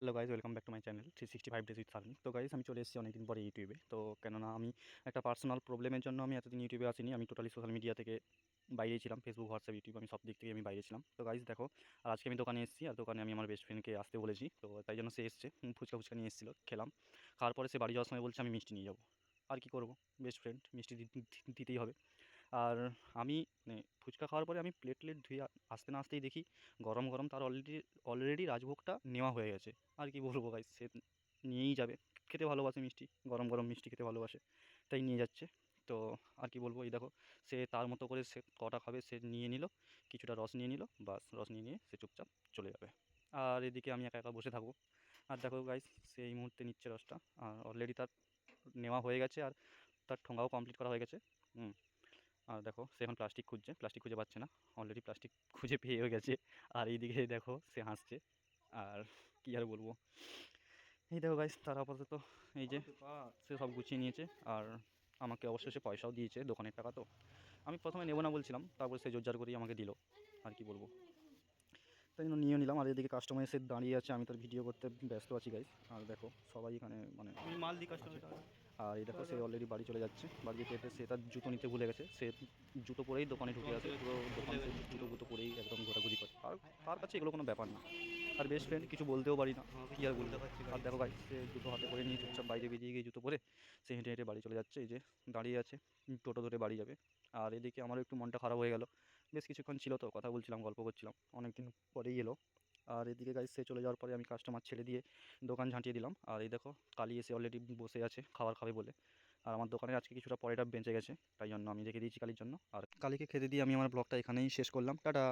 Hello guys, welcome back to my channel 365 days with serving. তো guys, আমি চলে এসেছি অনেকদিন পরে ইউটিউবে। তো কেননা আমি একটা পার্সোনাল প্রবলেমের জন্য আমি এতদিন ইউটিউবে আসিনি। আমি টোটালি সোশ্যাল মিডিয়া থেকে বাইরেই ছিলাম। ফেসবুক, হোয়াটসঅ্যাপ, ইউটিউব আমি সব দিক থেকে আমি বাইরে ছিলাম। তো গাইজ দেখো, আর আজকে আমি দোকানে এসেছি, আর দোকানে আমি আমার বেস্ট ফ্রেন্ডকে আসতে বলেছি। তো তাই জন্য সে এসছে, ফুচকা ফুচকা নিয়ে এসেছিলো, খেলাম। খাওয়ার পরে সে বাড়ি যাওয়ার সময় বলছে আমি মিষ্টি নিয়ে যাবো। আর কি করবো, বেস্ট ফ্রেন্ড, মিষ্টি দিতেই হবে। আর আমি মানে ফুচকা খাওয়ার পরে আমি প্লেট ধুয়ে আসতে না আসতেই দেখি গরম গরম তার অলরেডি রাজভোগটা নেওয়া হয়ে গেছে। আর কি বলবো গাইস, সে নিয়েই যাবে। খেতে ভালোবাসে মিষ্টি, গরম গরম মিষ্টি খেতে ভালোবাসে, তাই নিয়ে যাচ্ছে। তো আর কি বলবো, এই দেখো, সে তার মতো করে সে কটা খাবে সে নিয়ে নিল, কিছুটা রস নিয়ে নিল, বাস রস নিয়ে সে চুপচাপ চলে যাবে। আর এদিকে আমি একা একা বসে থাকবো। আর দেখো গাইস, সে এই মুহূর্তে নিচ্ছে রসটা, আর অলরেডি তার নেওয়া হয়ে গেছে, আর তার ঠোঙাও কমপ্লিট করা হয়ে গেছে। হুম। আর দেখো, সে এখন প্লাস্টিক খুঁজছে, প্লাস্টিক খুঁজে পাচ্ছে না, অলরেডি প্লাস্টিক খুঁজে পেয়েও গেছে। আর এইদিকে দেখো সে হাসছে। আর কি আর বলবো, এই দেখো গাইস, তার আপাতত এই যে সে সব গুছিয়ে নিয়েছে। আর আমাকে অবশ্যই সে পয়সাও দিয়েছে, দোকানের টাকা তো। আমি প্রথমে নেবো না বলছিলাম, তারপর সে জোর জার করেই আমাকে দিল। আর কি বলবো, তাই জন্য নিয়ে নিলাম। আর এদিকে কাস্টমার এসে দাঁড়িয়ে আছে, আমি তার ভিডিও করতে ব্যস্ত আছি গাইস। আর দেখো, সবাই এখানে মানে আমি মাল দিই আছে। কাস্টমার। আর এই দেখো, সে অলরেডি বাড়ি চলে যাচ্ছে। বাড়ি যেতে যেতে সে তার জুতো নিতে ভুলে গেছে। সে জুতো পরেই দোকানে ঢুকে আসে, পুরো দোকান সে জুতো গুতো পরেই একদম ঘোরাঘুরি করে। আর তার কাছে এগুলো কোনো ব্যাপার না। আর বেস্ট ফ্রেন্ড, কিছু বলতেও পারি না, আমাকে কী আর জুতো বলবো। দেখাচ্ছে আর গাইস। দেখো গাইস, সে জুতো হাতে করে নিয়ে চুপচাপ বাইরে বেরিয়ে গিয়ে জুতো পরে সে হেঁটে হেঁটে বাড়ি চলে যাচ্ছে। এই যে দাঁড়িয়ে আছে, টোটো ধরে বাড়ি যাবে। আর এদিকে আমারও একটু মনটা খারাপ হয়ে গেল। বেশ কিছুক্ষণ ছিল তো, কথা বলছিলাম, গল্প করছিলাম, অনেকদিন পরেই এলো। আর এদিকে গাইস, সে চলে যাওয়ার পরে আমি কাস্টমার ছেড়ে দিয়ে দোকান ঝাঁটিয়ে দিলাম। আর এই দেখো, কালি এসে অলরেডি বসে আছে খাবার খাবে বলে। আর আমার দোকানে আজকে কিছুটা পরেটা বেঁচে গেছে, তাই জন্য আমি রেখে দিয়েছি কালির জন্য। আর কালিকে খেতে দিয়ে আমি আমার ব্লগটা এখানেই শেষ করলাম। টাটা।